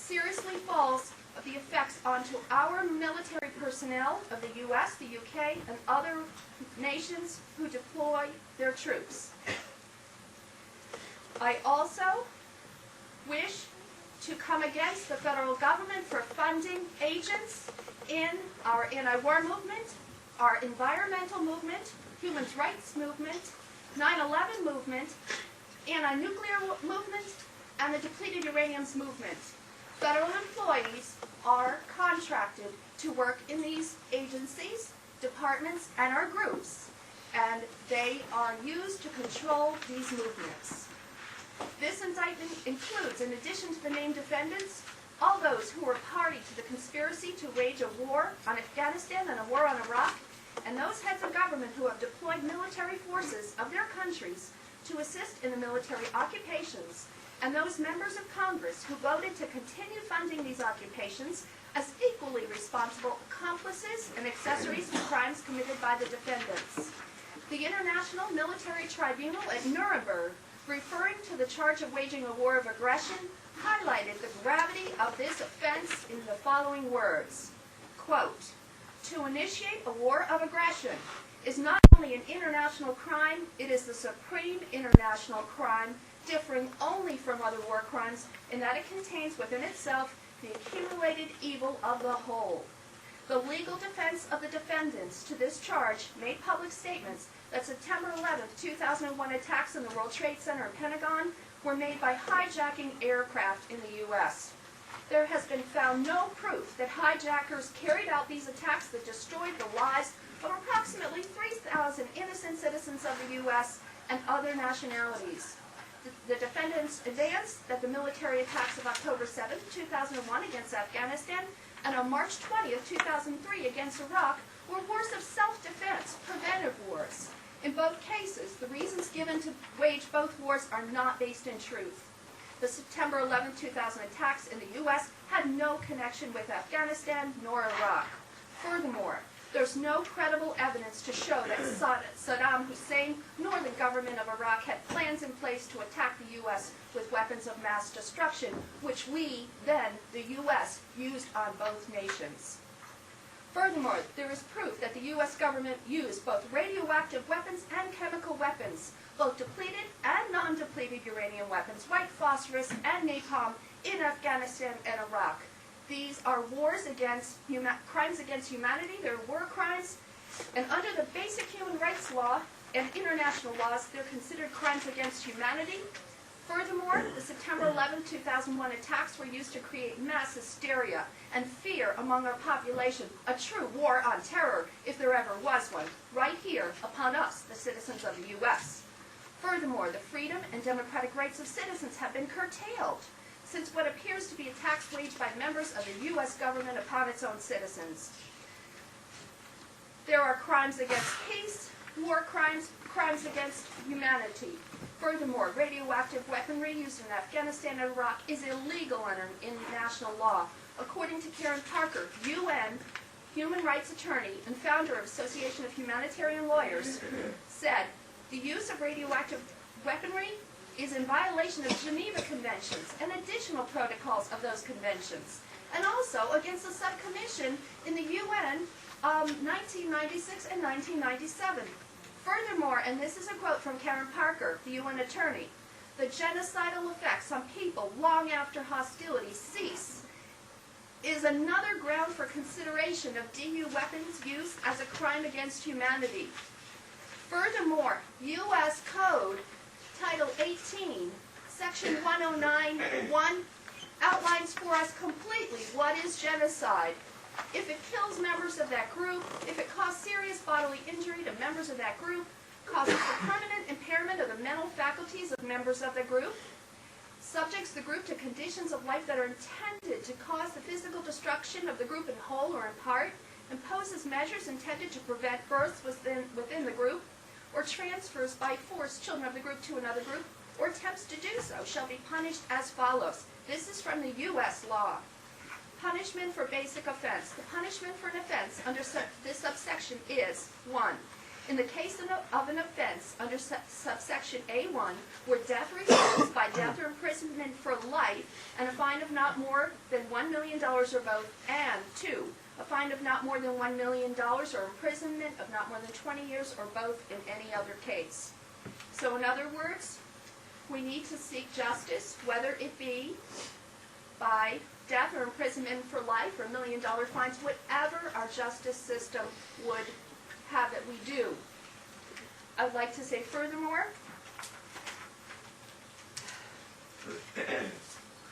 seriously falls of the effects onto our military personnel of the U.S., the UK, and other nations who deploy their troops. I also wish to come against the federal government for funding agents in our anti-war movement, our environmental movement, human rights movement, 9/11 movement, anti-nuclear movement, and the depleted uraniums movement. Federal employees are contracted to work in these agencies, departments, and our groups, and they are used to control these movements. This indictment includes, in addition to the named defendants, all those who were party to the conspiracy to wage a war on Afghanistan and a war on Iraq, and those heads of government who have deployed military forces of their countries to assist in the military occupations, and those members of Congress who voted to continue funding these occupations as equally responsible accomplices and accessories to crimes committed by the defendants. The International Military Tribunal at Nuremberg, referring to the charge of waging a war of aggression, highlighted the gravity of this offense in the following words, quote, "To initiate a war of aggression is not only an international crime, it is the supreme international crime, differing only from other war crimes in that it contains within itself the accumulated evil of the whole." The legal defense of the defendants to this charge made public statements that September 11, 2001 attacks on the World Trade Center and Pentagon were made by hijacking aircraft in the U.S. There has been found no proof that hijackers carried out these attacks that destroyed the lives of approximately 3,000 innocent citizens of the U.S. and other nationalities. The defendants advanced that the military attacks of October 7, 2001 against Afghanistan and on March 20, 2003 against Iraq were wars of self-defense, preventive wars. In both cases, the reasons given to wage both wars are not based in truth. The September 11, 2000 attacks in the U.S. had no connection with Afghanistan nor Iraq. Furthermore, there's no credible evidence to show that Saddam Hussein nor the government of Iraq had plans in place to attack the U.S. with weapons of mass destruction, which we, then, the U.S., used on both nations. Furthermore, there is proof that the U.S. government used both radioactive weapons and chemical weapons, both depleted and non-depleted uranium weapons, white phosphorus and napalm in Afghanistan and Iraq. These are wars against crimes against humanity. They're war crimes, and under the basic human rights law and international laws, they're considered crimes against humanity. Furthermore, the September 11, 2001 attacks were used to create mass hysteria and fear among our population, a true war on terror, if there ever was one, right here upon us, the citizens of the U.S. Furthermore, the freedom and democratic rights of citizens have been curtailed since what appears to be attacks waged by members of the U.S. government upon its own citizens. There are crimes against peace, war crimes, crimes against humanity. Furthermore, radioactive weaponry used in Afghanistan and Iraq is illegal under international law. According to Karen Parker, UN human rights attorney and founder of Association of Humanitarian Lawyers, said, "The use of radioactive weaponry is in violation of Geneva Conventions and additional protocols of those conventions, and also against the subcommission in the UN 1996 and 1997. Furthermore," and this is a quote from Karen Parker, the UN attorney, "the genocidal effects on people long after hostilities cease is another ground for consideration of DU weapons use as a crime against humanity. Furthermore, U.S. Code Title 18, Section 109(1) outlines for us completely what is genocide. If it kills members of that group, if it causes serious bodily injury to members of that group, causes the permanent impairment of the mental faculties of members of the group, subjects the group to conditions of life that are intended to cause the physical destruction of the group in whole or in part, imposes measures intended to prevent births within the group, or transfers by force children of the group to another group, or attempts to do so, shall be punished as follows." This is from the U.S. law. Punishment for basic offense. The punishment for an offense under this subsection is 1. in the case of an offense under subsection A1 where death results by death or imprisonment for life and a fine of not more than $1 million or both, and 2, a fine of not more than $1 million or imprisonment of not more than 20 years or both in any other case. So in other words, we need to seek justice, whether it be by death or imprisonment for life or $1 million fines, whatever our justice system would have that we do. I'd like to say furthermore,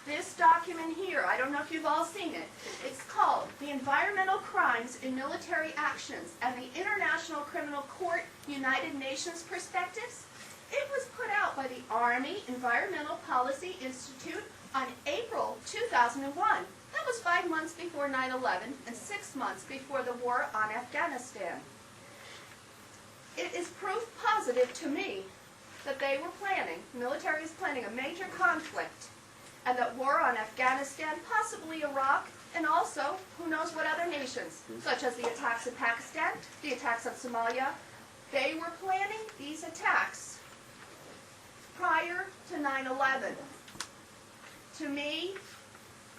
this document here, I don't know if you've all seen it, it's called The Environmental Crimes in Military Actions and the International Criminal Court United Nations Perspectives. It was put out by the Army Environmental Policy Institute on April 2001. That was 5 months before 9/11 and 6 months before the war on Afghanistan. It is proof positive to me that they were planning, the military is planning a major conflict, and that war on Afghanistan, possibly Iraq, and also who knows what other nations, such as the attacks in Pakistan, the attacks on Somalia. They were planning these attacks prior to 9/11. To me,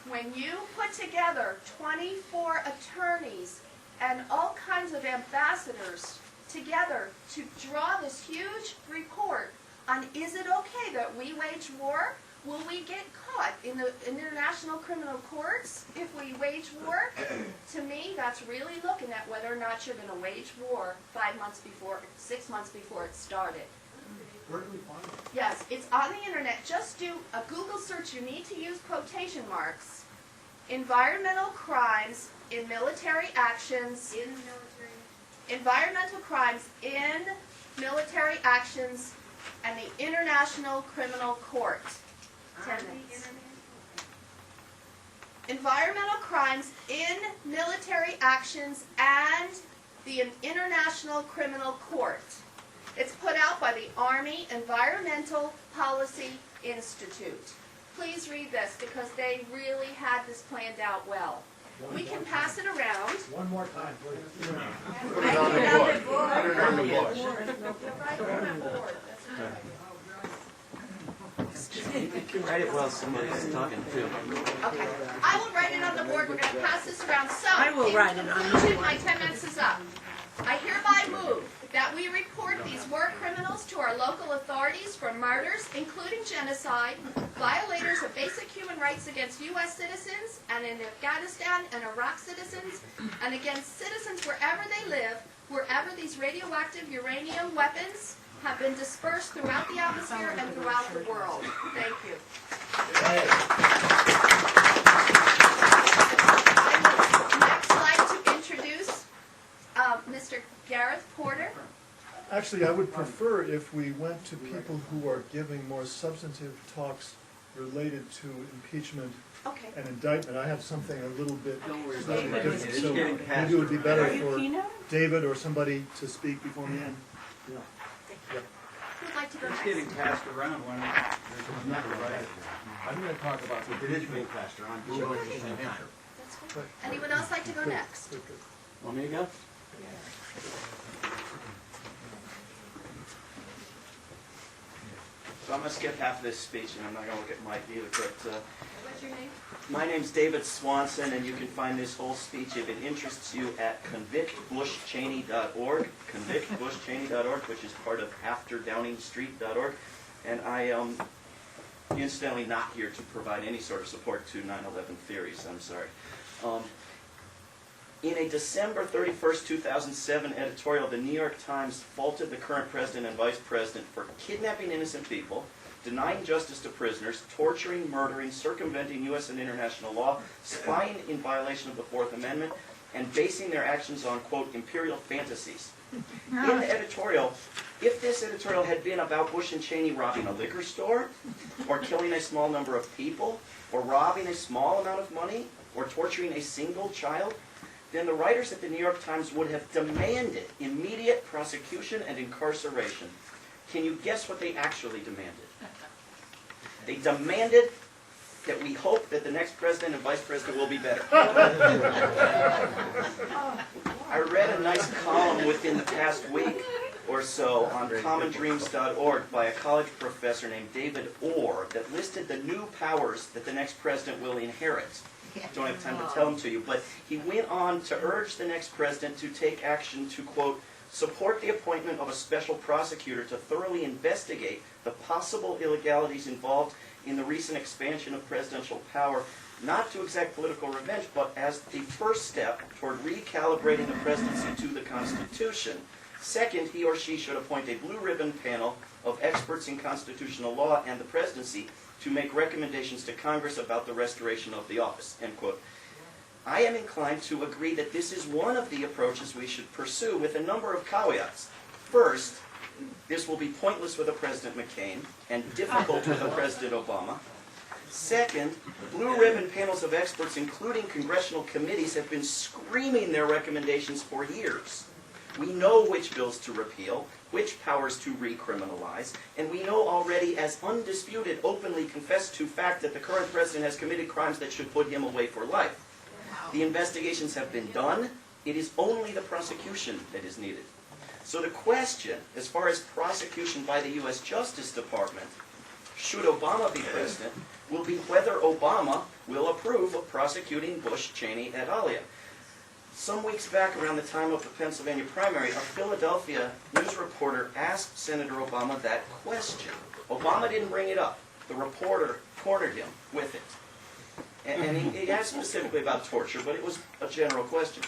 when you put together 24 attorneys and all kinds of ambassadors together to draw this huge report on is it okay that we wage war? Will we get caught in the international criminal courts if we wage war? To me, that's really looking at whether or not you're going to wage war 5 months before, 6 months before it started. Where do we find it? Yes, it's on the internet. Just do a Google search. You need to use quotation marks. Environmental crimes in military actions. In the military. Environmental crimes in military actions and the International Criminal Court. 10 minutes. Environmental crimes in military actions and the International Criminal Court. It's put out by the Army Environmental Policy Institute. Please read this because they really had this planned out well. We can pass it around. One more time, please. Put it on the board. Put it on the board. You can write it while somebody's talking too. Okay. I will write it on the board. We're going to pass this around. So, I will write it on the conclusion, board. my 10 minutes is up. I hereby move that we report these war criminals to our local authorities for murders, including genocide, violators of basic human rights against U.S. citizens and in Afghanistan and Iraq citizens, and against citizens wherever they live, wherever these radioactive uranium weapons have been dispersed throughout the atmosphere and throughout the world. Thank you. I would next like to introduce Mr. Gareth Porter. Actually, I would prefer if we went to people who are giving more substantive talks related to impeachment Okay. and indictment. I have something a little bit Don't worry about slightly it. different, It's so getting maybe passed it would be better Are you for Pino? David or somebody to speak before me. Who would like to go It's next? getting passed around when there's never right. I'm going to talk about the It is being passed around. we're going to the same answer. That's good. Anyone else like to go next? Good, good. Want me to go? So I'm going to skip half of this speech, and I'm not going to look at Mike either, but What's your name? my name's David Swanson, and you can find this whole speech, if it interests you, at convictbushchaney.org, convictbushchaney.org, which is part of afterdowningstreet.org. And I am incidentally not here to provide any sort of support to 9/11 theories, I'm sorry. In a December 31st, 2007 editorial, the New York Times faulted the current president and vice president for kidnapping innocent people, denying justice to prisoners, torturing, murdering, circumventing U.S. and international law, spying in violation of the Fourth Amendment, and basing their actions on, quote, imperial fantasies. In the editorial, if this editorial had been about Bush and Cheney robbing a liquor store, or killing a small number of people, or robbing a small amount of money, or torturing a single child, then the writers at the New York Times would have demanded immediate prosecution and incarceration. Can you guess what they actually demanded? They demanded that we hope that the next president and vice president will be better. I read a nice column within the past week or so on commondreams.org by a college professor named David Orr that listed the new powers that the next president will inherit. Don't have time to tell them to you, but he went on to urge the next president to take action to, quote, support the appointment of a special prosecutor to thoroughly investigate the possible illegalities involved in the recent expansion of presidential power, not to exact political revenge, but as the first step toward recalibrating the presidency to the Constitution. Second, he or she should appoint a blue ribbon panel of experts in constitutional law and the presidency to make recommendations to Congress about the restoration of the office, end quote. I am inclined to agree that this is one of the approaches we should pursue with a number of caveats. First, this will be pointless with a President McCain and difficult with a President Obama. Second, blue ribbon panels of experts, including congressional committees, have been screaming their recommendations for years. We know which bills to repeal, which powers to recriminalize, and we know already as undisputed, openly confessed to fact that the current president has committed crimes that should put him away for life. The investigations have been done. It is only the prosecution that is needed. So the question, as far as prosecution by the U.S. Justice Department, should Obama be president, will be whether Obama will approve of prosecuting Bush, Cheney, et al. Some weeks back, around the time of the Pennsylvania primary, a Philadelphia news reporter asked Senator Obama that question. Obama didn't bring it up. The reporter cornered him with it. And he asked specifically about torture, but it was a general question.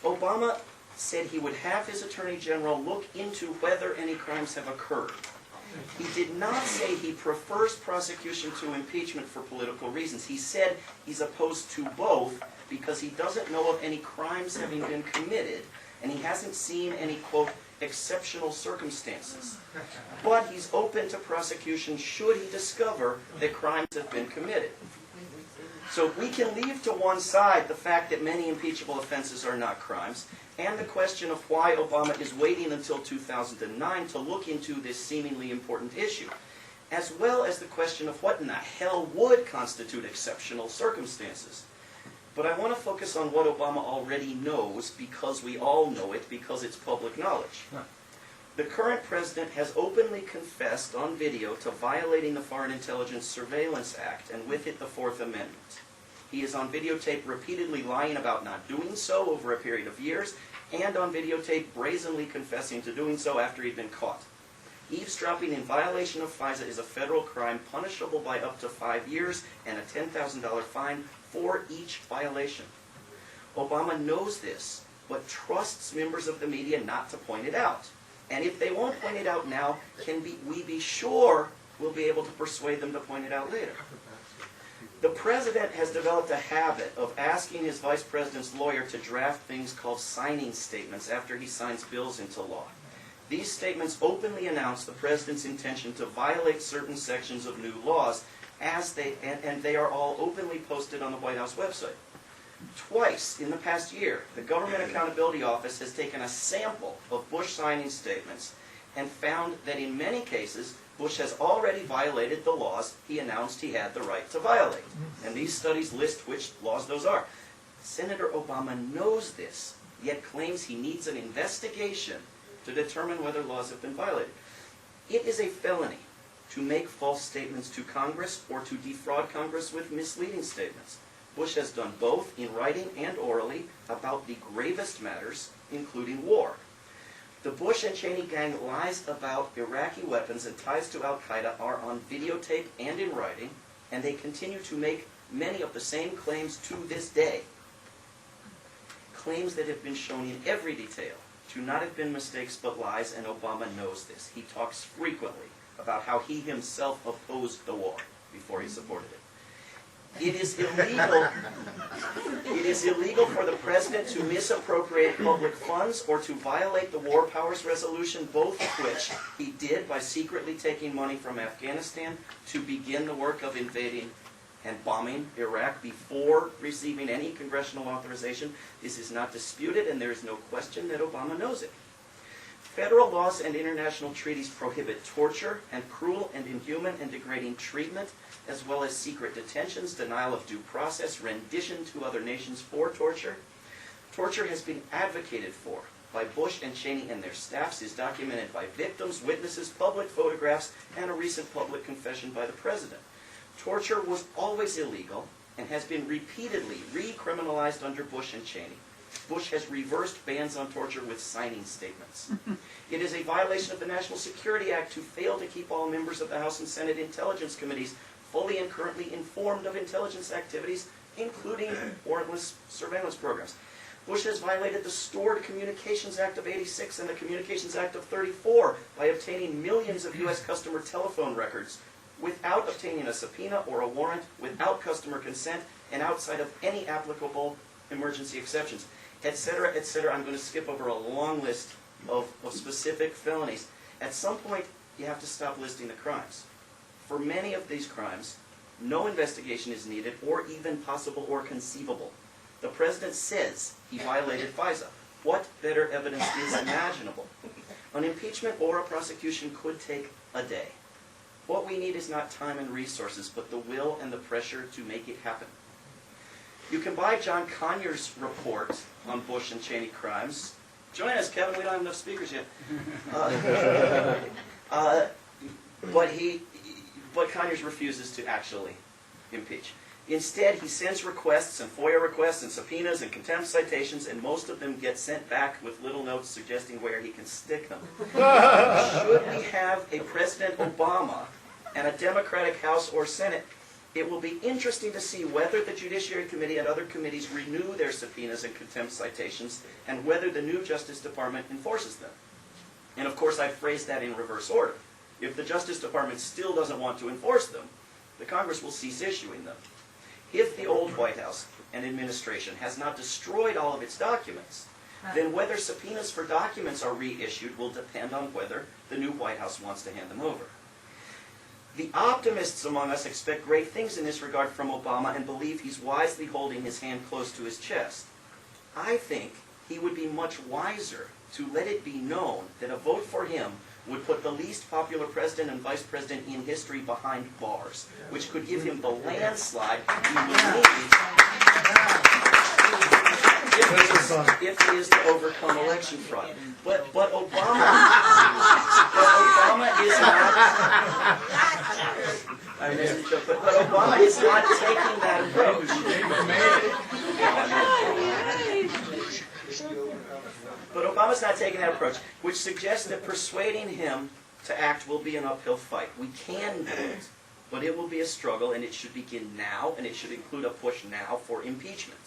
Obama said he would have his Attorney General look into whether any crimes have occurred. He did not say he prefers prosecution to impeachment for political reasons. He said he's opposed to both because he doesn't know of any crimes having been committed, and he hasn't seen any, quote, exceptional circumstances. But he's open to prosecution should he discover that crimes have been committed. So we can leave to one side the fact that many impeachable offenses are not crimes, and the question of why Obama is waiting until 2009 to look into this seemingly important issue, as well as the question of what in the hell would constitute exceptional circumstances. But I want to focus on what Obama already knows, because we all know it, because it's public knowledge. The current president has openly confessed on video to violating the Foreign Intelligence Surveillance Act, and with it the Fourth Amendment. He is on videotape repeatedly lying about not doing so over a period of years, and on videotape brazenly confessing to doing so after he'd been caught. Eavesdropping in violation of FISA is a federal crime punishable by up to 5 years and a $10,000 fine for each violation. Obama knows this, but trusts members of the media not to point it out. And if they won't point it out now, we be sure we'll be able to persuade them to point it out later? The president has developed a habit of asking his vice president's lawyer to draft things called signing statements after he signs bills into law. These statements openly announce the president's intention to violate certain sections of new laws, and they are all openly posted on the White House website. Twice in the past year, the Government Accountability Office has taken a sample of Bush signing statements and found that in many cases, Bush has already violated the laws he announced he had the right to violate. And these studies list which laws those are. Senator Obama knows this, yet claims he needs an investigation to determine whether laws have been violated. It is a felony to make false statements to Congress or to defraud Congress with misleading statements. Bush has done both in writing and orally about the gravest matters, including war. The Bush and Cheney gang lies about Iraqi weapons and ties to al-Qaeda are on videotape and in writing, and they continue to make many of the same claims to this day. Claims that have been shown in every detail to not have been mistakes but lies, and Obama knows this. He talks frequently about how he himself opposed the war before he supported it. It is illegal for the president to misappropriate public funds or to violate the War Powers Resolution, both of which he did by secretly taking money from Afghanistan to begin the work of invading and bombing Iraq before receiving any congressional authorization. This is not disputed, and there is no question that Obama knows it. Federal laws and international treaties prohibit torture and cruel and inhuman and degrading treatment, as well as secret detentions, denial of due process, rendition to other nations for torture. Torture has been advocated for by Bush and Cheney and their staffs is documented by victims, witnesses, public photographs, and a recent public confession by the president. Torture was always illegal and has been repeatedly recriminalized under Bush and Cheney. Bush has reversed bans on torture with signing statements. It is a violation of the National Security Act to fail to keep all members of the House and Senate Intelligence Committees fully and currently informed of intelligence activities, including warrantless surveillance programs. Bush has violated the Stored Communications Act of '86 and the Communications Act of '34 by obtaining millions of U.S. customer telephone records without obtaining a subpoena or a warrant, without customer consent, and outside of any applicable emergency exceptions, etc., etc. I'm going to skip over a long list of specific felonies. At some point, you have to stop listing the crimes. For many of these crimes, no investigation is needed or even possible or conceivable. The president says he violated FISA. What better evidence is imaginable? An impeachment or a prosecution could take a day. What we need is not time and resources, but the will and the pressure to make it happen. You can buy John Conyers' report on Bush and Cheney crimes. Join us, Kevin. We don't have enough speakers yet. But Conyers refuses to actually impeach. Instead, he sends requests and FOIA requests and subpoenas and contempt citations, and most of them get sent back with little notes suggesting where he can stick them. Should we have a President Obama and a Democratic House or Senate, it will be interesting to see whether the Judiciary Committee and other committees renew their subpoenas and contempt citations, and whether the new Justice Department enforces them. And of course, I phrased that in reverse order. If the Justice Department still doesn't want to enforce them, the Congress will cease issuing them. If the old White House and administration has not destroyed all of its documents, then whether subpoenas for documents are reissued will depend on whether the new White House wants to hand them over. The optimists among us expect great things in this regard from Obama and believe he's wisely holding his hand close to his chest. I think he would be much wiser to let it be known that a vote for him would put the least popular president and vice president in history behind bars, which could give him the landslide he would need if he is to overcome election fraud. But Obama is not. But Obama is not taking that approach. But Obama's not taking that approach, which suggests that persuading him to act will be an uphill fight. We can do it, but it will be a struggle, and it should begin now, and it should include a push now for impeachment.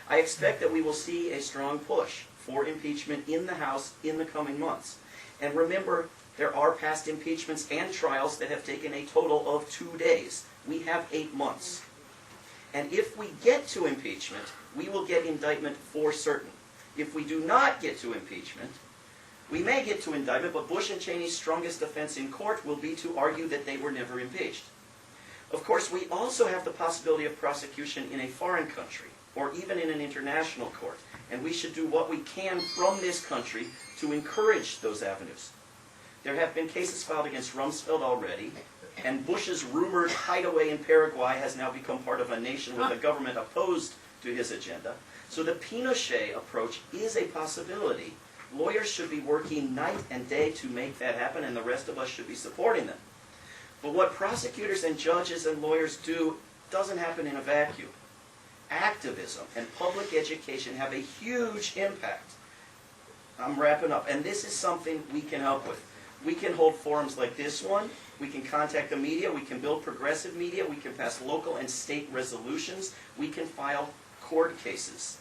I expect that we will see a strong push for impeachment in the House in the coming months. And remember, there are past impeachments and trials that have taken a total of 2 days. We have 8 months. And if we get to impeachment, we will get indictment for certain. If we do not get to impeachment, we may get to indictment, but Bush and Cheney's strongest defense in court will be to argue that they were never impeached. Of course, we also have the possibility of prosecution in a foreign country, or even in an international court, and we should do what we can from this country to encourage those avenues. There have been cases filed against Rumsfeld already, and Bush's rumored hideaway in Paraguay has now become part of a nation with a government opposed to his agenda. So the Pinochet approach is a possibility. Lawyers should be working night and day to make that happen, and the rest of us should be supporting them. But what prosecutors and judges and lawyers do doesn't happen in a vacuum. Activism and public education have a huge impact. I'm wrapping up. And this is something we can help with. We can hold forums like this one. We can contact the media. We can build progressive media. We can pass local and state resolutions. We can file court cases.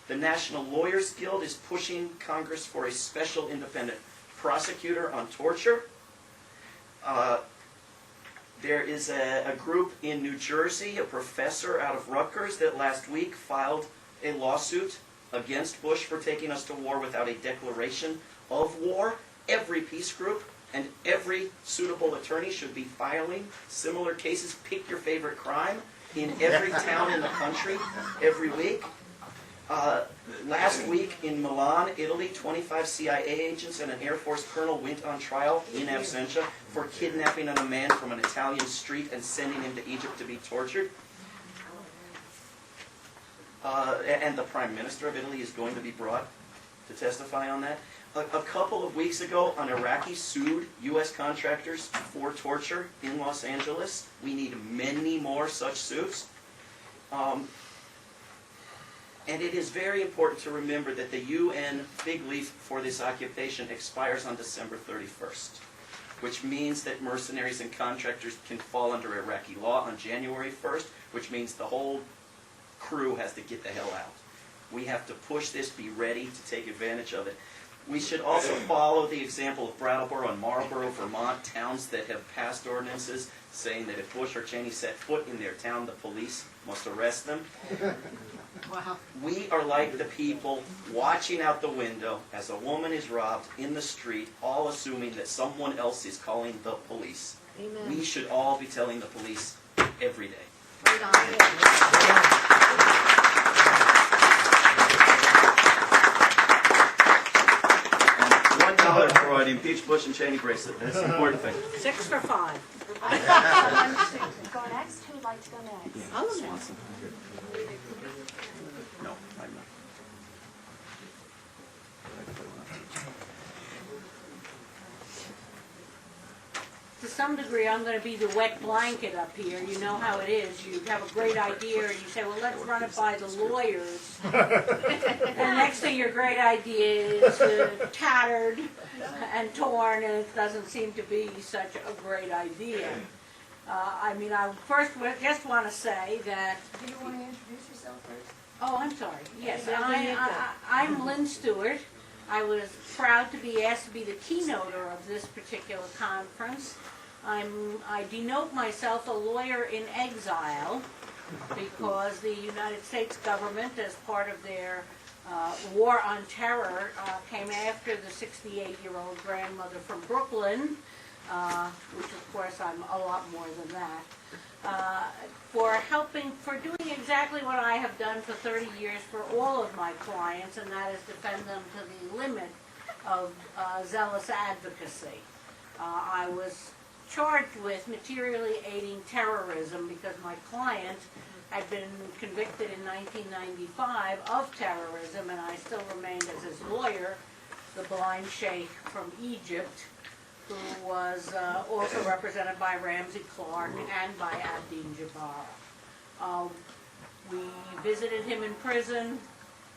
The National Lawyers Guild is pushing Congress for a special independent prosecutor on torture. There is a group in New Jersey, a professor out of Rutgers, that last week filed a lawsuit against Bush for taking us to war without a declaration of war. Every peace group and every suitable attorney should be filing similar cases. Pick your favorite crime in every town in the country every week. Last week in Milan, Italy, 25 CIA agents and an Air Force colonel went on trial in absentia for kidnapping a man from an Italian street and sending him to Egypt to be tortured. And the Prime Minister of Italy is going to be brought to testify on that. A couple of weeks ago, an Iraqi sued U.S. contractors for torture in Los Angeles. We need many more such suits. And it is very important to remember that the UN fig leaf for this occupation expires on December 31st, which means that mercenaries and contractors can fall under Iraqi law on January 1st, which means the whole crew has to get the hell out. We have to push this, be ready to take advantage of it. We should also follow the example of Brattleboro and Marlboro, Vermont, towns that have passed ordinances saying that if Bush or Cheney set foot in their town, the police must arrest them. Wow. We are like the people watching out the window as a woman is robbed in the street, all assuming that someone else is calling the police. Amen. We should all be telling the police every day. Right on. $1 for the impeach Bush and Cheney bracelet. That's the important thing. 6 for 5. Go next? Who would like to go next? I'll go next. No, I'm not. To some degree, I'm going to be the wet blanket up here. You know how it is. You have a great idea, and you say, well, let's run it by the lawyers. And next thing your great idea is tattered and torn, and it doesn't seem to be such a great idea. I first just want to say that... Do you want to introduce yourself first? Oh, I'm sorry. Yes, I'm Lynn Stewart. I was proud to be asked to be the keynoter of this particular conference. I denote myself a lawyer in exile because the United States government, as part of their war on terror, came after the 68-year-old grandmother from Brooklyn, which of course I'm a lot more than that, for doing exactly what I have done for 30 years for all of my clients, and that is defend them to the limit of zealous advocacy. I was charged with materially aiding terrorism because my client had been convicted in 1995 of terrorism, and I still remained as his lawyer, the blind sheikh from Egypt, who was also represented by Ramsey Clark and by Abdeen Jabbar. We visited him in prison.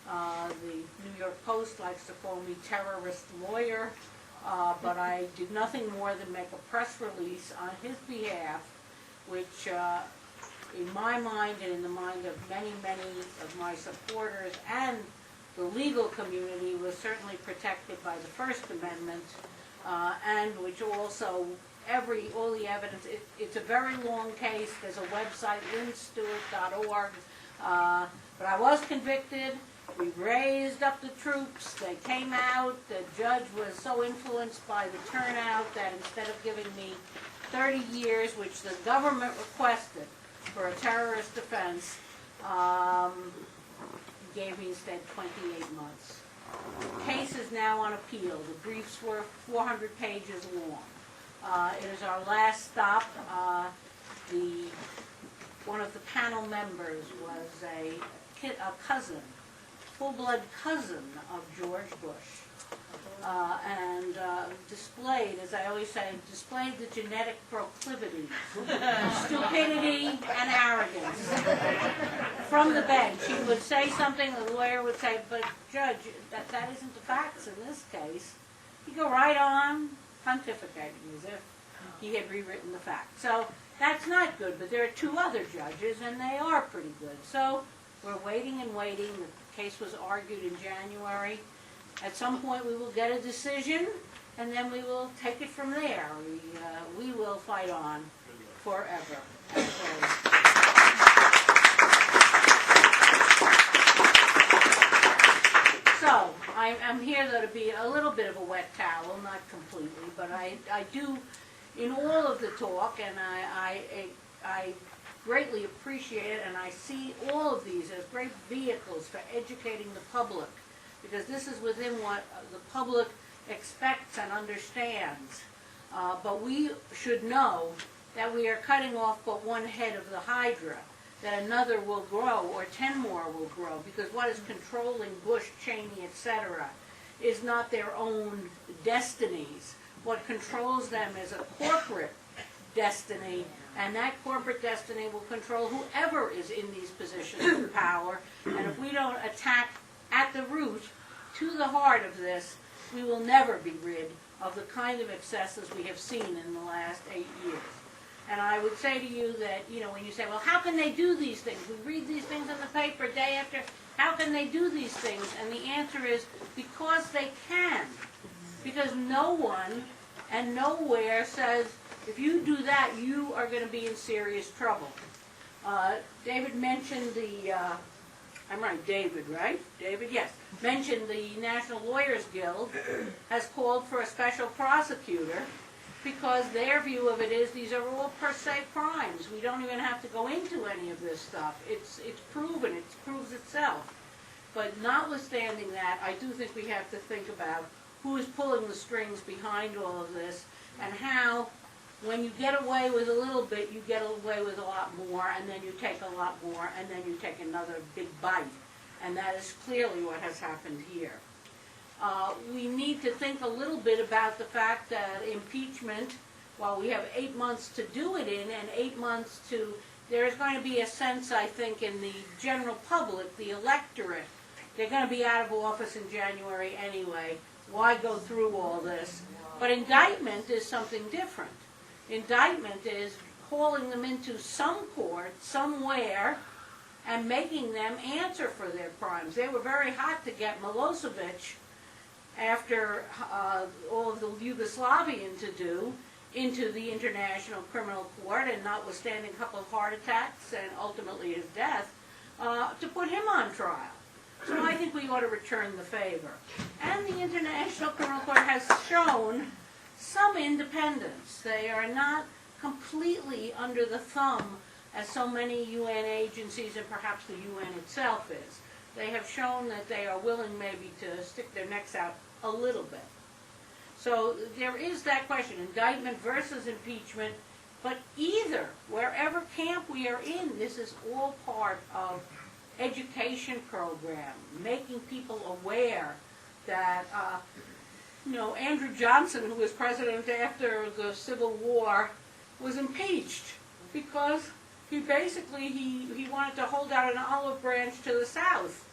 The New York Post likes to call me terrorist lawyer, but I did nothing more than make a press release on his behalf, which in my mind and in the mind of many, many of my supporters and the legal community was certainly protected by the First Amendment, and which also all the evidence, it's a very long case. There's a website, lynnstewart.org, but I was convicted. We raised up the troops. They came out. The judge was so influenced by the turnout that instead of giving me 30 years, which the government requested for a terrorist offense, he gave me instead 28 months. The case is now on appeal. The briefs were 400 pages long. It is our last stop. One of the panel members was a cousin, full-blood cousin of George Bush, and displayed, as I always say, displayed the genetic proclivities, stupidity and arrogance. From the bench, he would say something, the lawyer would say, but Judge, that isn't the facts in this case. He'd go right on, pontificating as if he had rewritten the facts. So that's not good, but there are two other judges, and they are pretty good. So we're waiting and waiting. The case was argued in January. At some point we will get a decision, and then we will take it from there. We will fight on forever. So I'm here though to be a little bit of a wet towel, not completely, but I do, in all of the talk, and I greatly appreciate it, and I see all of these as great vehicles for educating the public, because this is within what the public expects and understands. But we should know that we are cutting off but one head of the hydra, that another will grow, or 10 more will grow, because what is controlling Bush, Cheney, etc., is not their own destinies. What controls them is a corporate destiny, and that corporate destiny will control whoever is in these positions of power. And if we don't attack at the root, to the heart of this, we will never be rid of the kind of excesses we have seen in the last 8 years. And I would say to you that, when you say, well, how can they do these things? We read these things in the paper day after. How can they do these things? And the answer is because they can. Because no one and nowhere says, if you do that, you are going to be in serious trouble. David mentioned I'm right, David, right? David, yes. Mentioned the National Lawyers Guild has called for a special prosecutor because their view of it is these are all per se crimes. We don't even have to go into any of this stuff. It's proven. It proves itself. But notwithstanding that, I do think we have to think about who is pulling the strings behind all of this and how, when you get away with a little bit, you get away with a lot more, and then you take a lot more, and then you take another big bite. And that is clearly what has happened here. We need to think a little bit about the fact that impeachment, while we have 8 months to do it in, and 8 months to, there's going to be a sense, I think, in the general public, the electorate, they're going to be out of office in January anyway. Why go through all this? But indictment is something different. Indictment is calling them into some court, somewhere, and making them answer for their crimes. They were very hot to get Milosevic, after all of the Yugoslavian to do, into the International Criminal Court, and notwithstanding a couple of heart attacks and ultimately his death, to put him on trial. So I think we ought to return the favor. And the International Criminal Court has shown some independence. They are not completely under the thumb as so many UN agencies and perhaps the UN itself is. They have shown that they are willing maybe to stick their necks out a little bit. So there is that question, indictment versus impeachment, but either, wherever camp we are in, this is all part of education program, making people aware that, Andrew Johnson, who was president after the Civil War, was impeached because he basically, he wanted to hold out an olive branch to the South,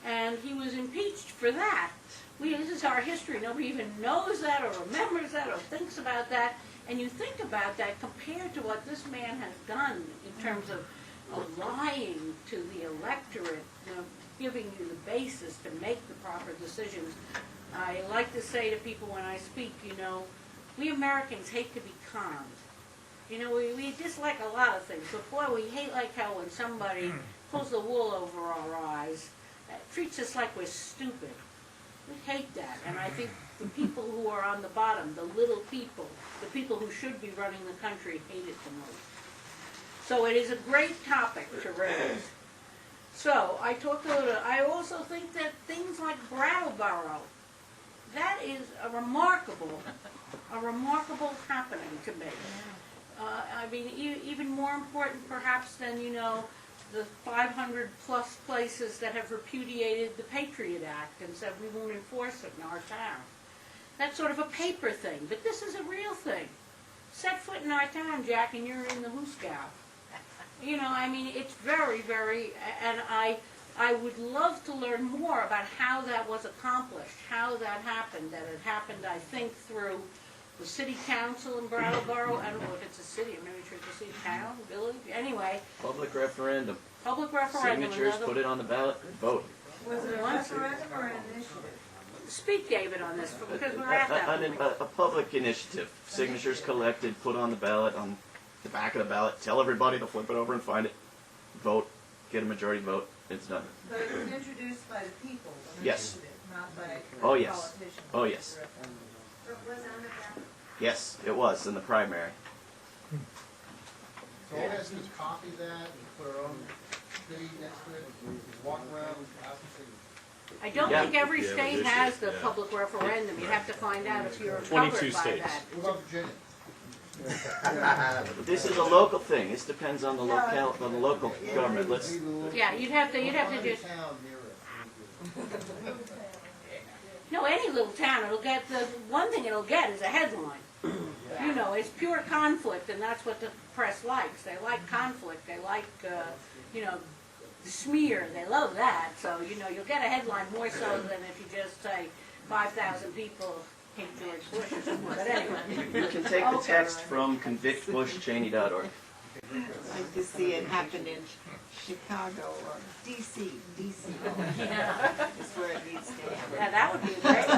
and he was impeached for that. This is our history. Nobody even knows that or remembers that or thinks about that. And you think about that compared to what this man has done in terms of lying to the electorate, giving you the basis to make the proper decisions. I like to say to people when I speak, we Americans hate to be conned. We dislike a lot of things, but boy, we hate how when somebody pulls the wool over our eyes, treats us like we're stupid. We hate that, and I think the people who are on the bottom, the little people, the people who should be running the country, hate it the most. So it is a great topic to raise. So I also think that things like Brattleboro, that is a remarkable happening to me. Even more important perhaps than, the 500 plus places that have repudiated the Patriot Act and said we won't enforce it in our town. That's sort of a paper thing, but this is a real thing. Set foot in our town, Jack, and you're in the Who Scout. It's very, very, and I would love to learn more about how that was accomplished, how that happened. That it happened, I think, through the city council in Brattleboro. I don't know if it's a city, I'm not sure it's a city, town, village, anyway. Public referendum. Public referendum. Signatures, put it on the ballot, vote. Was it a referendum or an initiative? Speak, David, on this, because we're at that. A public initiative. Signatures collected, put on the ballot, on the back of the ballot, tell everybody to flip it over and find it, vote, get a majority vote, it's done. But it was introduced by the people, an Yes. initiative, not by Oh, yes. politicians. Oh, yes. It was on the ballot. Yes, it was in the primary. So all has to do is copy that and put our own city next to it, walk around, ask them. I don't Yeah. think every Yeah, state but has the yeah. public referendum. You have to find out if you're 22 covered by states. that. What about Virginia? This is a local thing. This depends on the local government. Let's. Yeah, you'd have to just. Town near it. No, any little town, it'll get, the one thing it'll get is a headline. You know, it's pure conflict, and that's what the press likes. They like conflict, they like, you know, smear, they love that. So, you know, you'll get a headline more so than if you just say 5,000 people hate George Bush or something. But anyway. You can take the text from convictbushchaney.org. Like to see it happen in Chicago or DC. Yeah. Is where it needs to happen. Yeah, that would be great.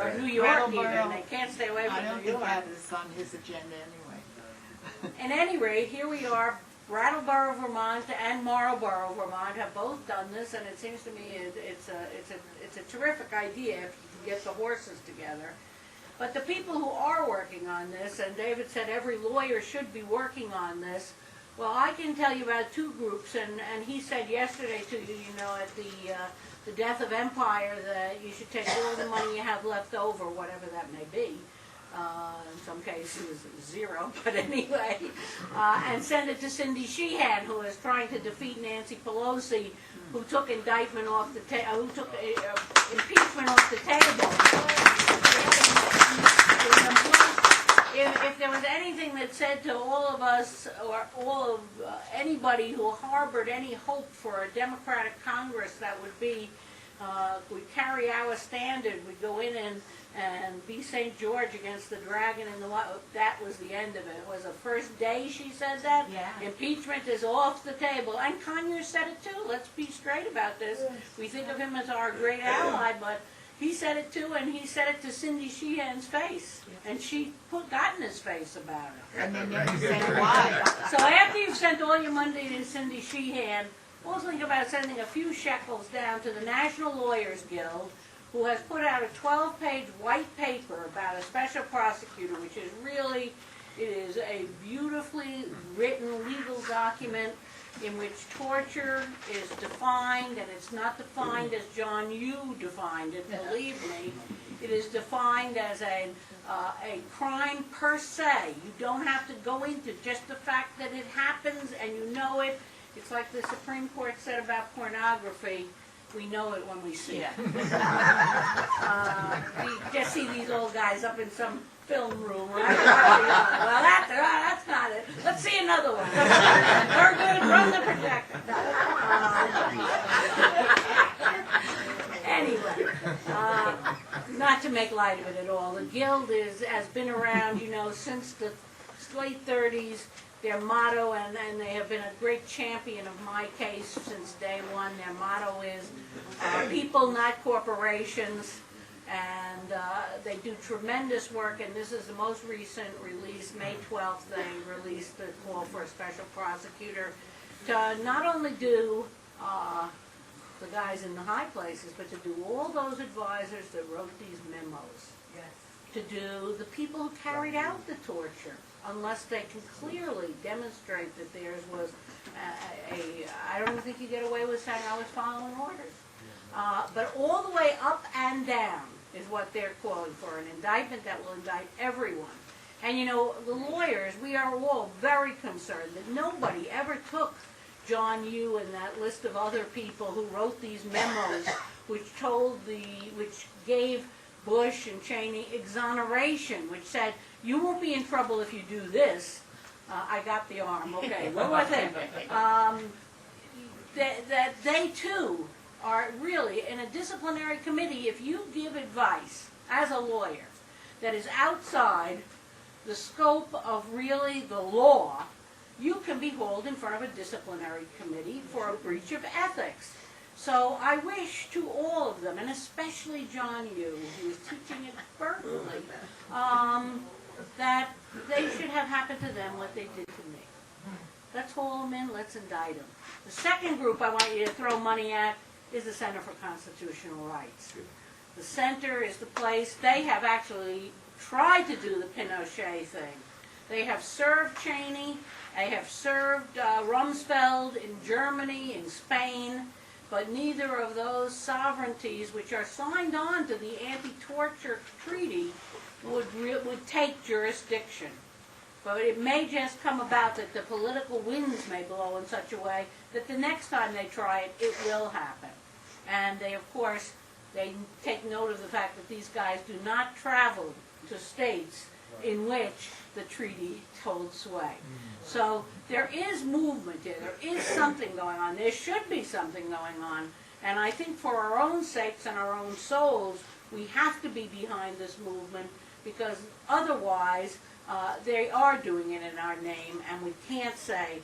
Or New York even, they can't stay away I don't from New think York. that is on his agenda anyway. At any rate, here we are. Brattleboro, Vermont, and Marlborough, Vermont have both done this, and it seems to me it's a terrific idea if you can get the horses together. But the people who are working on this, and David said every lawyer should be working on this, well, I can tell you about two groups, and he said yesterday to you, you know, at the death of empire, that you should take all the money you have left over, whatever that may be. In some cases, zero, but anyway, and send it to Cindy Sheehan, who is trying to defeat Nancy Pelosi, who took indictment off the who took impeachment off the table. If there was anything that said to all of us, or all of anybody who harbored any hope for a Democratic Congress, that would be, we carry our standard, we go in and be St. George against the dragon and the that was the end of it. It was the first day she said that. Yeah. Impeachment is off the table. And Conyers said it too. Let's be straight about this. We think of him as our great ally, but he said it too, and he said it to Cindy Sheehan's face. And she got in his face about it. And then you say why. So after you've sent all your money to Cindy Sheehan, also think about sending a few shekels down to the National Lawyers Guild, who has put out a 12-page white paper about a special prosecutor, which is really, it is a beautifully written legal document in which torture is defined, and it's not defined as John Yoo defined it, believe me. It is defined as a crime per se. You don't have to go into just the fact that it happens and you know it. It's like the Supreme Court said about pornography. We know it when we see it. You just see these old guys up in some film room. Right? Well, that's not it. Let's see another one. We're good. Run the projector. Anyway, not to make light of it at all. The Guild has been around, you know, since the late 30s. Their motto, and they have been a great champion of my case since day one, their motto is people, not corporations, and they do tremendous work, and this is the most recent release. May 12th, they released the call for a special prosecutor to not only do the guys in the high places, but to do all those advisors that wrote these memos, to do the people who carried out the torture, unless they can clearly demonstrate that theirs was I don't think you get away with saying I was following orders. But all the way up and down is what they're calling for, an indictment that will indict everyone. And you know, the lawyers, we are all very concerned that nobody ever took John Yoo and that list of other people who wrote these memos, which gave Bush and Cheney exoneration, which said, you won't be in trouble if you do this. I got the arm, okay. What was it? That they too are really, in a disciplinary committee, if you give advice as a lawyer that is outside the scope of really the law, you can be hauled in front of a disciplinary committee for a breach of ethics. So I wish to all of them, and especially John Yoo, who is teaching at Berkeley, that they should have happened to them what they did to me. Let's haul them in, let's indict them. The second group I want you to throw money at is the Center for Constitutional Rights. The center is the place, they have actually tried to do the Pinochet thing. They have served Cheney, they have served Rumsfeld in Germany, in Spain, but neither of those sovereignties which are signed on to the anti-torture treaty would take jurisdiction. But it may just come about that the political winds may blow in such a way that the next time they try it, it will happen. And they, of course, they take note of the fact that these guys do not travel to states in which the treaty holds sway. So there is movement here. There is something going on. There should be something going on. And I think for our own sakes and our own souls, we have to be behind this movement, because otherwise they are doing it in our name, and we can't say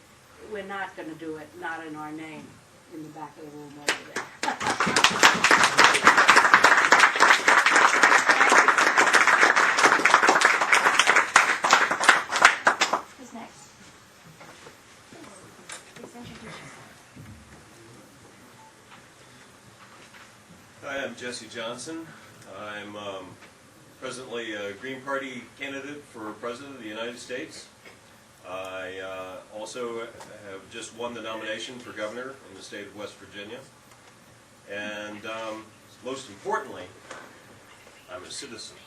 we're not going to do it, not in our name, in the back of the room over there. Who's next? Please introduce yourself. Hi, I'm Jesse Johnson. I'm presently a Green Party candidate for President of the United States. I also have just won the nomination for governor in the state of West Virginia. And most importantly, I'm a citizen.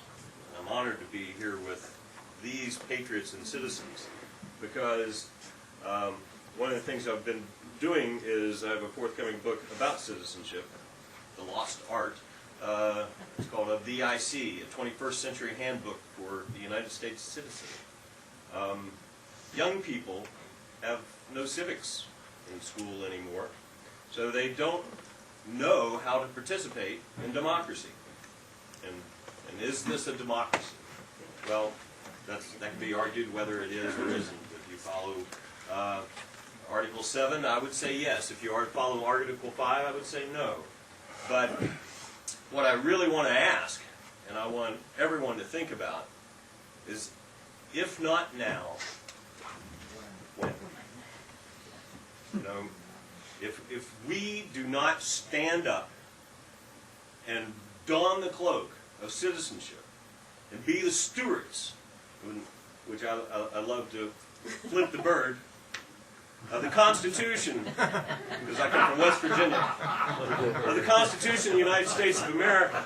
I'm honored to be here with these patriots and citizens, because one of the things I've been doing is I have a forthcoming book about citizenship, The Lost Art. It's called a VIC, a 21st Century Handbook for the United States Citizen. Young people have no civics in school anymore, so they don't know how to participate in democracy. And is this a democracy? Well, that can be argued whether it is or isn't. If you follow Article 7, I would say yes. If you follow Article 5, I would say no. But what I really want to ask, and I want everyone to think about, is if not now, when? You know, if we do not stand up and don the cloak of citizenship and be the stewards, which I love to flip the bird, of the Constitution, because I come from West Virginia, of the Constitution of the United States of America,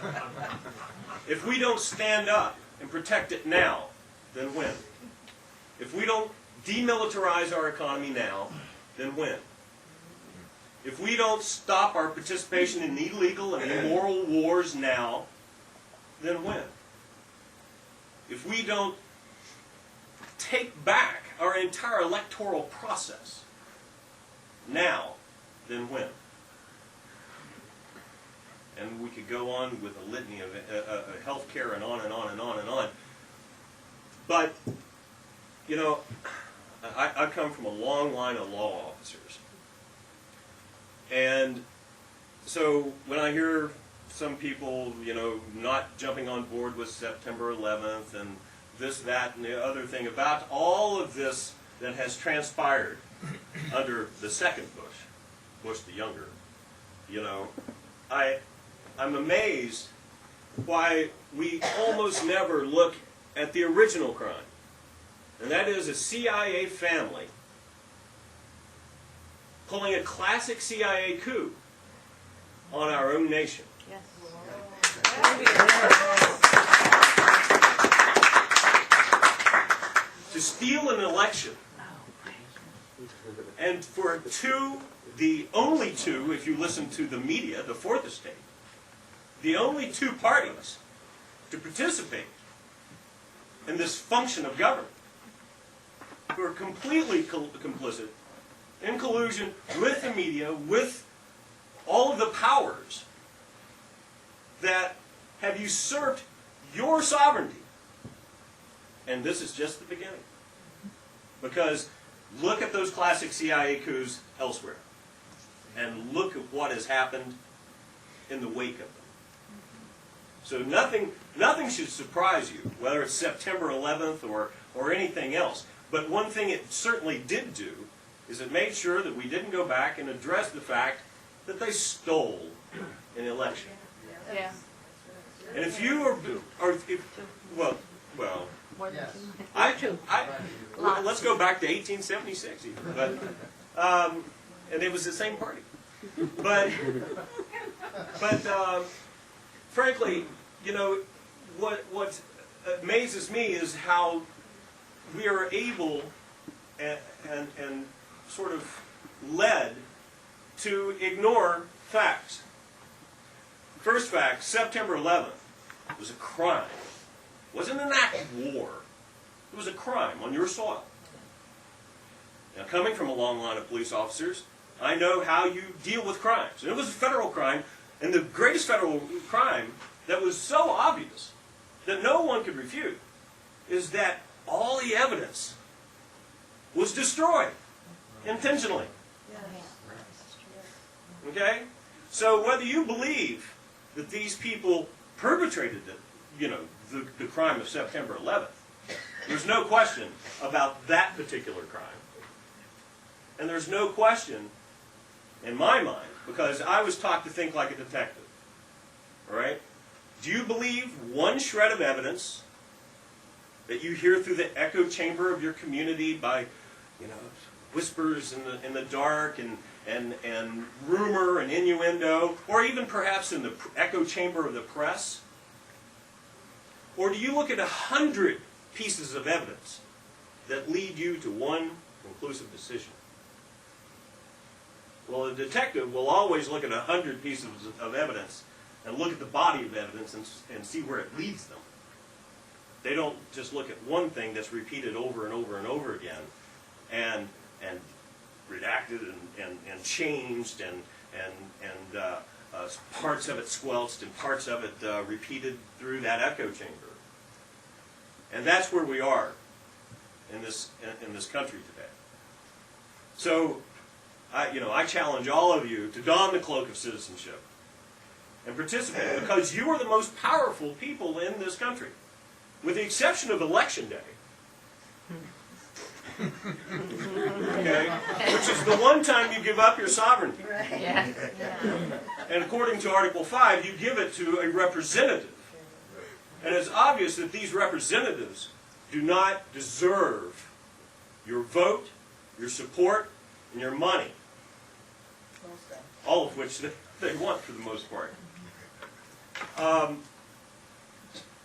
if we don't stand up and protect it now, then when? If we don't demilitarize our economy now, then when? If we don't stop our participation in illegal and immoral wars now, then when? If we don't take back our entire electoral process now, then when? And we could go on with a litany of health care and on and on and on and on. But, you know, I come from a long line of law officers. And so when I hear some people, you know, not jumping on board with September 11th and this, that, and the other thing about all of this that has transpired under the second Bush the younger, you know, I'm amazed why we almost never look at the original crime, and that is a CIA family pulling a classic CIA coup on our own nation. Yes. To steal an election, and for the only two, if you listen to the media, the fourth estate, the only two parties to participate in this function of government, who are completely complicit, in collusion with the media, with all of the powers that have usurped your sovereignty. And this is just the beginning. Because look at those classic CIA coups elsewhere. And look at what has happened in the wake of them. So nothing should surprise you, whether it's September 11th or anything else. But one thing it certainly did do is it made sure that we didn't go back and address the fact that they stole an election. Yeah. And if you are well, Yes. let's go back to 1876 even. But and it was the same party. But frankly, you know, what amazes me is how we are able and sort of led to ignore facts. First fact, September 11th was a crime. It wasn't an act of war. It was a crime on your soil. Now, coming from a long line of police officers, I know how you deal with crimes. And it was a federal crime, and the greatest federal crime that was so obvious that no one could refute is that all the evidence was destroyed intentionally. Okay? So whether you believe that these people perpetrated the crime of September 11th, there's no question about that particular crime. And there's no question in my mind, because I was taught to think like a detective. All right? Do you believe one shred of evidence that you hear through the echo chamber of your community by, whispers in the dark and rumor and innuendo, or even perhaps in the echo chamber of the press? Or do you look at 100 pieces of evidence that lead you to one conclusive decision? Well, a detective will always look at 100 pieces of evidence and look at the body of evidence and see where it leads them. They don't just look at one thing that's repeated over and over and over again and redacted and changed and parts of it squelched and parts of it repeated through that echo chamber. And that's where we are in this country today. So, I challenge all of you to don the cloak of citizenship and participate, because you are the most powerful people in this country, with the exception of Election Day. Okay? Which is the one time you give up your sovereignty. Yeah. And according to Article 5, you give it to a representative. And it's obvious that these representatives do not deserve your vote, your support, and your money. All of which they want for the most part.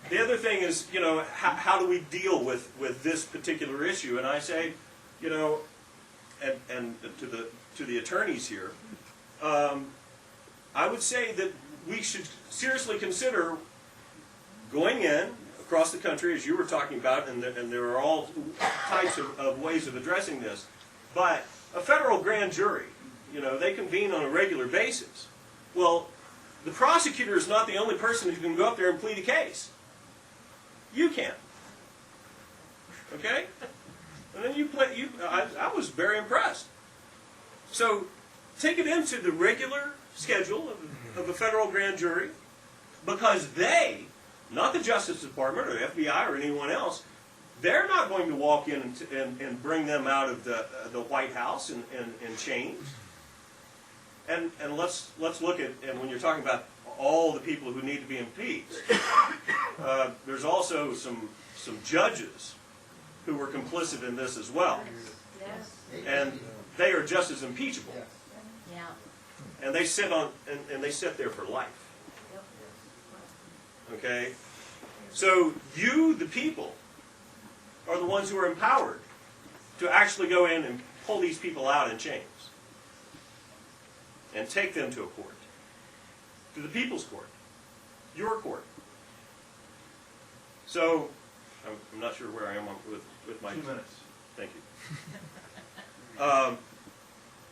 The other thing is, how do we deal with this particular issue? And I say, and to the attorneys here, I would say that we should seriously consider going in across the country, as you were talking about, and there are all types of ways of addressing this, but a federal grand jury, they convene on a regular basis. Well, the prosecutor is not the only person who can go up there and plead a case. You can. Okay? And then I was very impressed. So, take it into the regular schedule of a federal grand jury, because they, not the Justice Department or the FBI or anyone else, they're not going to walk in and bring them out of the White House in chains. And let's look at, and when you're talking about all the people who need to be impeached, there's also some judges who were complicit in this as well. Yes. And they are just as impeachable. Yeah. And they sit there for life. Okay? So you, the people, are the ones who are empowered to actually go in and pull these people out in chains and take them to a court, to the people's court, your court. So, I'm not sure where I am with my... 2 minutes. Thank you.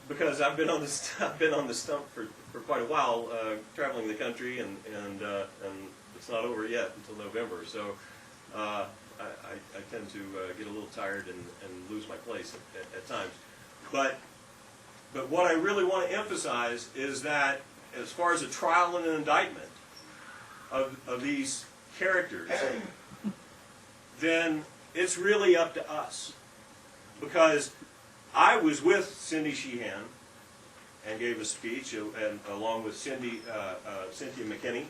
Because I've been on the stump for quite a while, traveling the country, and it's not over yet until November. So I tend to get a little tired and lose my place at times. But what I really want to emphasize is that as far as a trial and an indictment of these characters, then it's really up to us. Because I was with Cindy Sheehan and gave a speech, and along with Cynthia McKinney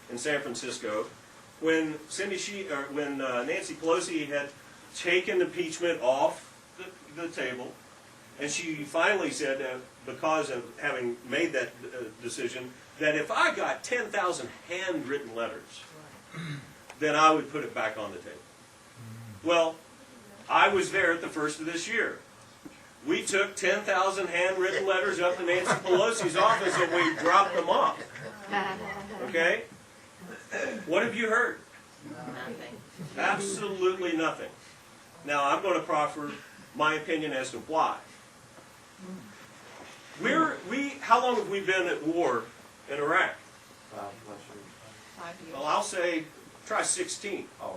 in San Francisco, when Nancy Pelosi had taken impeachment off the table, and she finally said, because of having made that decision, that if I got 10,000 handwritten letters, then I would put it back on the table. Well, I was there at the first of this year. We took 10,000 handwritten letters up to Nancy Pelosi's office and we dropped them off. Okay? What have you heard? Nothing. Absolutely nothing. Now, I'm going to proffer my opinion as to why. How long have we been at war in Iraq? 5 years. Well, I'll say, try 16. Yeah.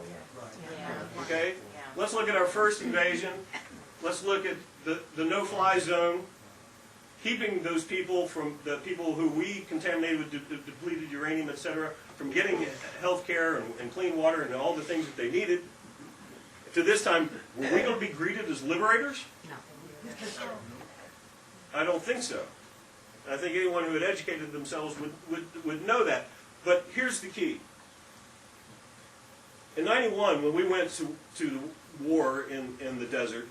Okay? Yeah. Let's look at our first invasion. Let's look at the no-fly zone, keeping those people from, the people who we contaminated with depleted uranium, etc., from getting health care and clean water and all the things that they needed. To this time, were we going to be greeted as liberators? No. I don't think so. I think anyone who had educated themselves would know that. But here's the key. In '91, when we went to the war in the desert,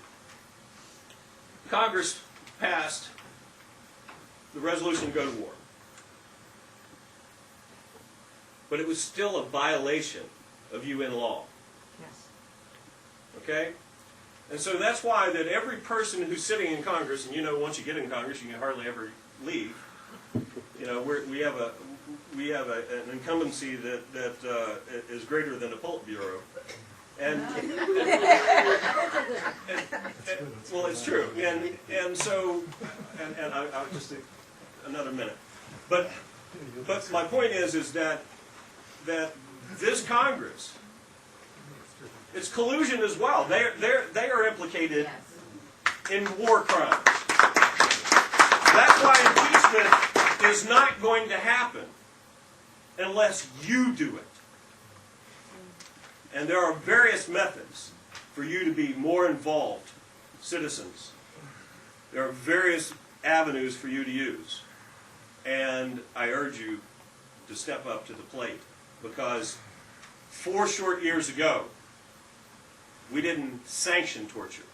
Congress passed the resolution to go to war. But it was still a violation of UN law. Yes. Okay? And so that's why that every person who's sitting in Congress, and you know once you get in Congress you can hardly ever leave, you know, we have an incumbency that is greater than the Politburo. And, well, it's true. And so, and I'll just take another minute. But my point is that this Congress, it's collusion as well. They are implicated in war crimes. That's why impeachment is not going to happen unless you do it. And there are various methods for you to be more involved citizens. There are various avenues for you to use. And I urge you to step up to the plate, because 4 short years ago, we didn't sanction torture.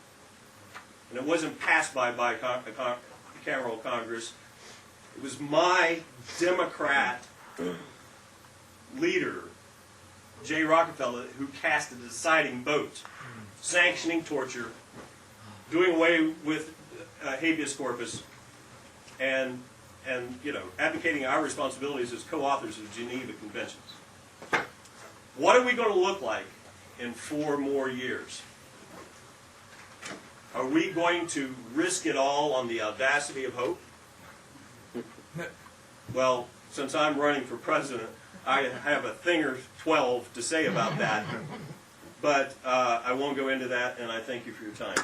And it wasn't passed by bicameral Congress. It was my Democrat leader, Jay Rockefeller, who cast a deciding vote, sanctioning torture, doing away with habeas corpus, and you know, advocating our responsibilities as co-authors of Geneva Conventions. What are we going to look like in 4 more years? Are we going to risk it all on the audacity of hope? Well, since I'm running for president, I have a thing or 12 to say about that. But I won't go into that, and I thank you for your time.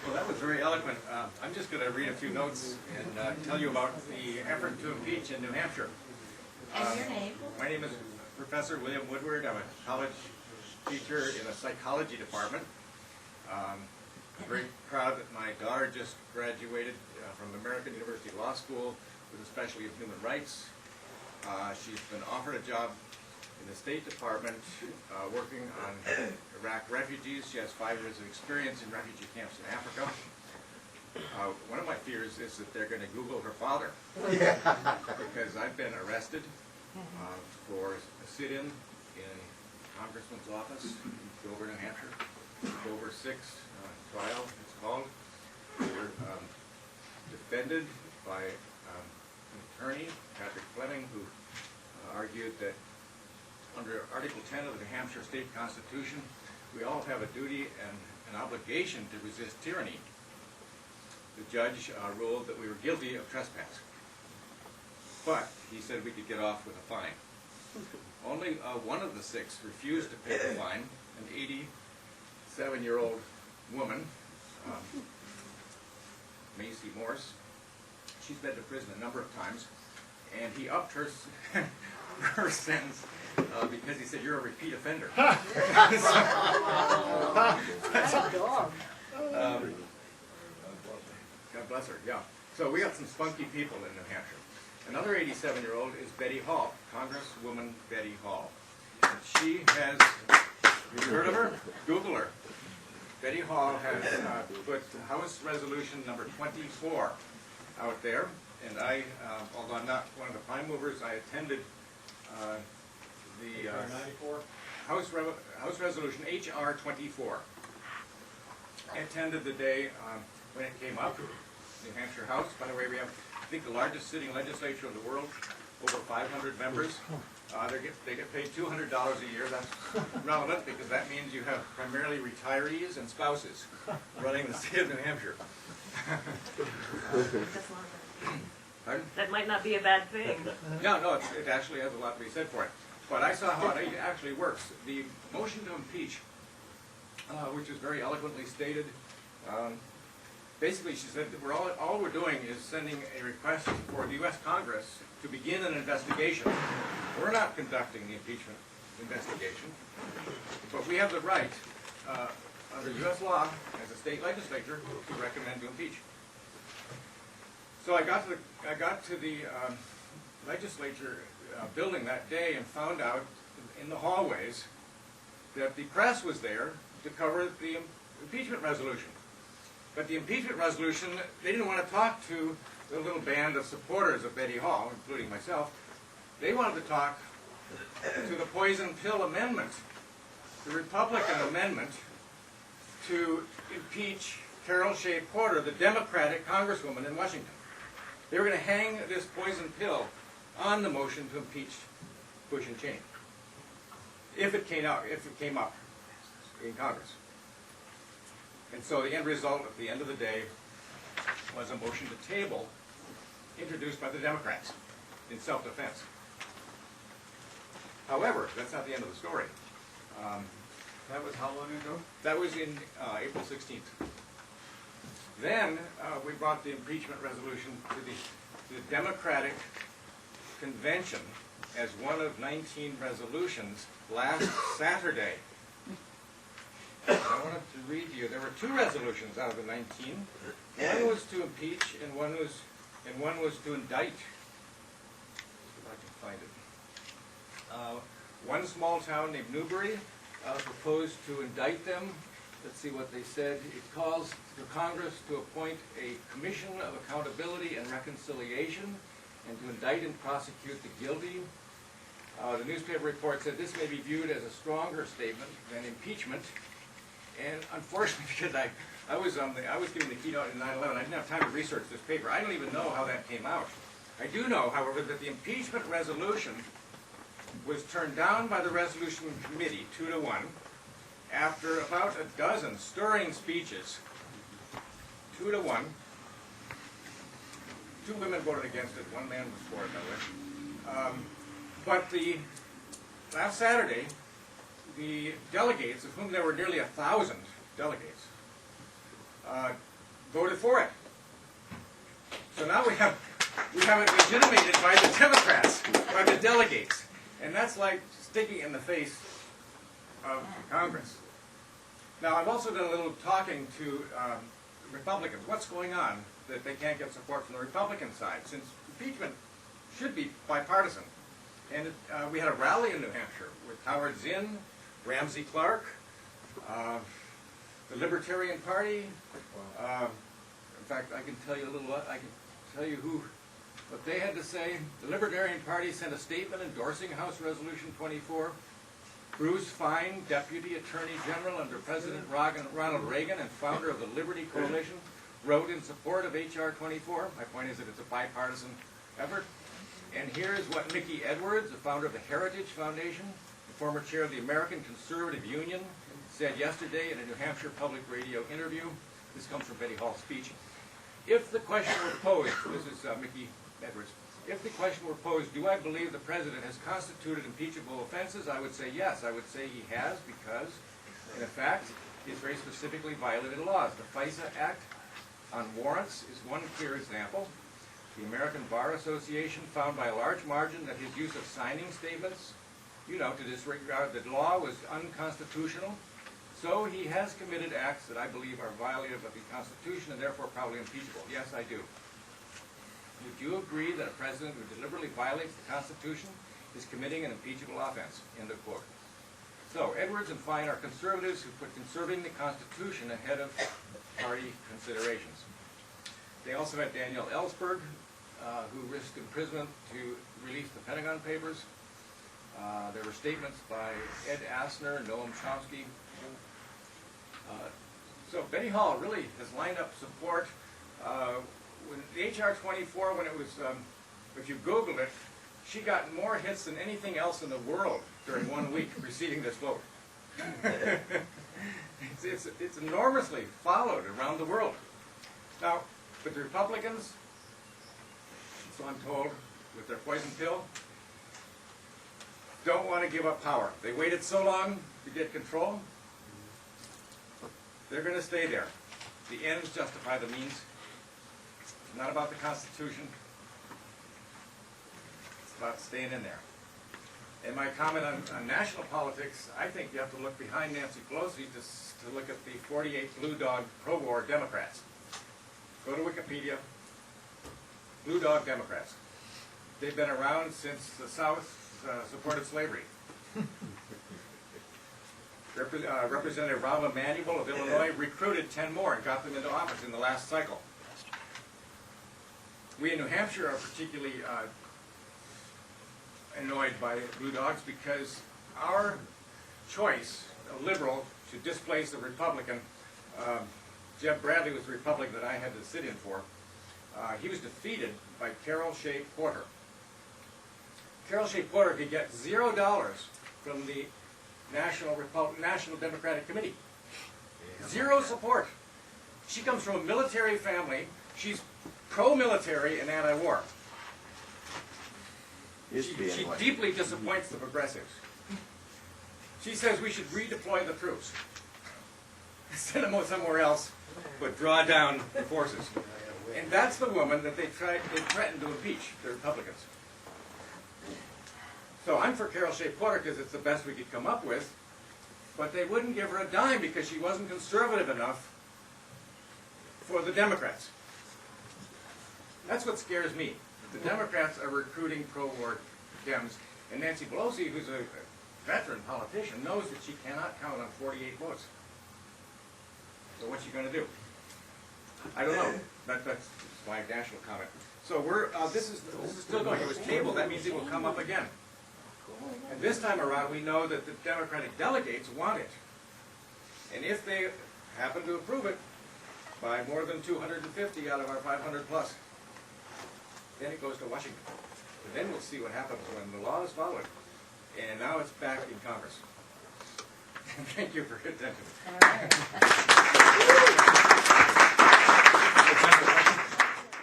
Well, that was very eloquent. I'm just going to read a few notes and tell you about the effort to impeach in New Hampshire. And your name? My name is Professor William Woodward. I'm a college teacher in a psychology department. I'm very proud that my daughter just graduated from American University Law School with a specialty of human rights. She's been offered a job in the State Department working on Iraq refugees. She has 5 years of experience in refugee camps in Africa. One of my fears is that they're going to Google her father, because I've been arrested for a sit-in in Congressman's office in Dover, New Hampshire. Dover 6 trial, it's called. We were defended by an attorney, Patrick Fleming, who argued that under Article 10 of the New Hampshire State Constitution, we all have a duty and an obligation to resist tyranny. The judge ruled that we were guilty of trespass. But he said we could get off with a fine. Only one of the 6 refused to pay the fine, an 87-year-old woman, Macy Morse. She's been to prison a number of times, and he upped her, her sentence because he said, "You're a repeat offender." God bless her, yeah. So we got some spunky people in New Hampshire. Another 87-year-old is Betty Hall, Congresswoman Betty Hall. And she has, have you heard of her? Google her. Betty Hall has put House Resolution number 24 out there, and I, although I'm not one of the prime movers, I attended the House Resolution HR 24. attended the day when it came up, New Hampshire House. By the way, we have, I think, the largest sitting legislature in the world, over 500 members. They get paid $200 a year. That's relevant because that means you have primarily retirees and spouses running the state of New Hampshire. Pardon? That might not be a bad thing. No, it actually has a lot to be said for it. But I saw how it actually works. The motion to impeach, which is very eloquently stated, basically she said that all we're doing is sending a request for the U.S. Congress to begin an investigation. We're not conducting the impeachment investigation, but we have the right, under U.S. law, as a state legislature, to recommend to impeach. So I got to the legislature building that day and found out in the hallways that the press was there to cover the impeachment resolution. But the impeachment resolution, they didn't want to talk to the little band of supporters of Betty Hall, including myself. They wanted to talk to the poison pill amendment, the Republican amendment to impeach Carol Shea Porter, the Democratic congresswoman in Washington. They were going to hang this poison pill on the motion to impeach Bush and Cheney, if it came up in Congress. And so the end result at the end of the day was a motion to table introduced by the Democrats in self-defense. However, that's not the end of the story. That was how long ago? That was in April 16th. Then we brought the impeachment resolution to the Democratic Convention as one of 19 resolutions last Saturday. I wanted to read to you. There were 2 resolutions out of the 19. One was to impeach, and one was to indict. Let's see if I can find it. One small town named Newbury proposed to indict them. Let's see what they said. It calls for Congress to appoint a Commission of Accountability and Reconciliation and to indict and prosecute the guilty. The newspaper report said this may be viewed as a stronger statement than impeachment. And unfortunately, because I was giving the keynote in 9/11, I didn't have time to research this paper. I don't even know how that came out. I do know, however, that the impeachment resolution was turned down by the resolution committee 2-1 after about a dozen stirring speeches. 2-1. 2 women voted against it. 1 man was for it, by the way. But last Saturday, the delegates, of whom there were nearly 1,000 delegates, voted for it. So now we have it legitimated by the Democrats, by the delegates, and that's like sticking in the face of Congress. Now I've also done a little talking to Republicans. What's going on that they can't get support from the Republican side, since impeachment should be bipartisan? And we had a rally in New Hampshire with Howard Zinn, Ramsey Clark, the Libertarian Party. In fact, I can tell you what they had to say. The Libertarian Party sent a statement endorsing House Resolution 24. Bruce Fine, Deputy Attorney General under President Ronald Reagan and founder of the Liberty Coalition, wrote in support of H.R. 24. My point is that it's a bipartisan effort. And here's what Mickey Edwards, the founder of the Heritage Foundation, the former chair of the American Conservative Union, said yesterday in a New Hampshire Public Radio interview. This comes from Betty Hall's speech. If the question were posed, this is Mickey Edwards, if the question were posed, do I believe the president has constituted impeachable offenses, I would say yes. I would say he has because, in fact, he's very specifically violated laws. The FISA Act on warrants is one clear example. The American Bar Association found by a large margin that his use of signing statements, to disregard the law was unconstitutional. So he has committed acts that I believe are violative of the Constitution and therefore probably impeachable. Yes, I do. Would you agree that a president who deliberately violates the Constitution is committing an impeachable offense? End of quote. So Edwards and Fine are conservatives who put conserving the Constitution ahead of party considerations. They also had Danielle Ellsberg, who risked imprisonment to release the Pentagon Papers. There were statements by Ed Asner, Noam Chomsky. So Betty Hall really has lined up support. When the HR 24, when it was, if you Googled it, she got more hits than anything else in the world during 1 week preceding this vote. It's enormously followed around the world. Now, but the Republicans, so I'm told, with their poison pill, don't want to give up power. They waited so long to get control. They're going to stay there. The ends justify the means. It's not about the Constitution. It's about staying in there. And my comment on national politics, I think you have to look behind Nancy Pelosi to look at the 48 Blue Dog pro-war Democrats. Go to Wikipedia. Blue Dog Democrats. They've been around since the South supported slavery. Representative Rahm Emanuel of Illinois recruited 10 more and got them into office in the last cycle. We in New Hampshire are particularly annoyed by Blue Dogs because our choice, a liberal, to displace a Republican, Jeb Bradley was the Republican that I had to sit in for, he was defeated by Carol Shea Porter. Carol Shea Porter could get $0 from the National Democratic Committee. Zero support. She comes from a military family. She's pro-military and anti-war. She deeply disappoints the progressives. She says we should redeploy the troops. Send them somewhere else, but draw down the forces. And that's the woman that they threatened to impeach, the Republicans. So I'm for Carol Shea Porter because it's the best we could come up with, but they wouldn't give her a dime because she wasn't conservative enough for the Democrats. That's what scares me. The Democrats are recruiting pro-war Dems, and Nancy Pelosi, who's a veteran politician, knows that she cannot count on 48 votes. So what's she going to do? I don't know. That's my national comment. So this is still going. It was tabled. That means it will come up again. And this time around, we know that the Democratic delegates want it. And if they happen to approve it by more than 250 out of our 500 plus, then it goes to Washington. And then we'll see what happens when the law is followed. And now it's back in Congress. Thank you for your attention.